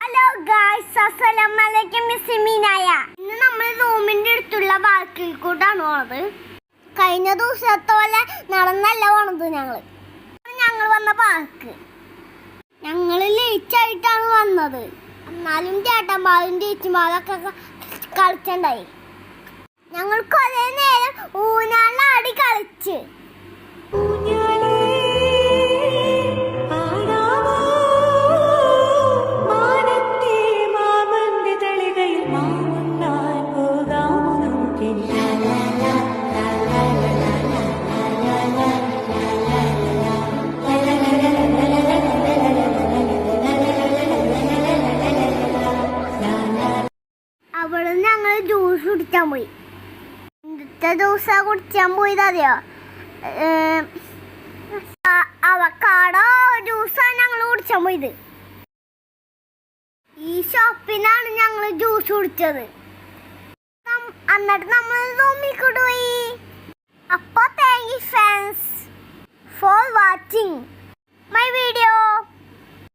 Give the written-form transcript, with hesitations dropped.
Hello guys, അസ്സലാമലൈക്കും. മിസ്സിമീനായ ഇന്ന് നമ്മൾ റൂമിന്റെ അടുത്തുള്ള പാർക്കിൽ കൂടാണ് പോണത്. കഴിഞ്ഞ ദിവസത്തെ പോലെ നടന്നല്ല പോണത്. ഞങ്ങൾ വന്ന പാർക്ക് ഞങ്ങൾ ലേറ്റ് ആയിട്ടാണ് വന്നത്. എന്നാലും ചേട്ടന്മാരും ചേച്ചിമാരൊക്കെ കളിച്ചുണ്ടായി. ഞങ്ങൾ കുറേ നേരം ഊഞ്ഞാലാടി കളിച്ച്. അവിടെ ഞങ്ങൾ ജ്യൂസ് കുടിച്ചാൻ പോയി. ഇന്നത്തെ ദിവസം കുടിച്ചാൻ പോയത് അറിയോ? അവക്കാടോ ജ്യൂസാണ് ഞങ്ങൾ കുടിച്ചാൻ പോയത്. ഈ ഷോപ്പിനാണ് ഞങ്ങൾ ജ്യൂസ് കുടിച്ചത്. എന്നിട്ട് നമ്മൾ റൂമിൽ കൊണ്ടുപോയി. അപ്പോൾ thank you friends for watching my video.